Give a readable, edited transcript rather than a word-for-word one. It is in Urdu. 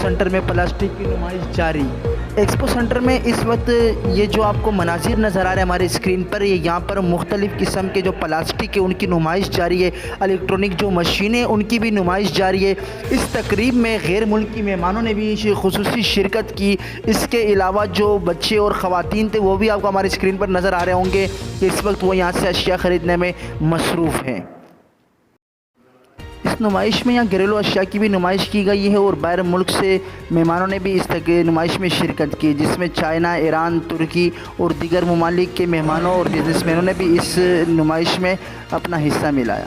سنٹر میں پلاسٹک کی نمائش جاری۔ ایکسپو سنٹر میں اس وقت یہ جو آپ کو مناظر نظر آ رہے ہیں ہمارے اسکرین پر، یہ یہاں پر مختلف قسم کے جو پلاسٹک ہے ان کی نمائش جاری ہے، الیکٹرانک جو مشینیں ان کی بھی نمائش جاری ہے۔ اس تقریب میں غیر ملکی مہمانوں نے بھی خصوصی شرکت کی۔ اس کے علاوہ جو بچے اور خواتین تھے وہ بھی آپ کو ہمارے اسکرین پر نظر آ رہے ہوں گے کہ اس وقت وہ یہاں سے اشیاء خریدنے میں مصروف ہیں۔ اس نمائش میں یہاں گھریلو اشیاء کی بھی نمائش کی گئی ہے اور باہر ملک سے مہمانوں نے بھی اس نمائش میں شرکت کی، جس میں چائنا، ایران، ترکی اور دیگر ممالک کے مہمانوں اور بزنس مینوں نے بھی اس نمائش میں اپنا حصہ ملایا۔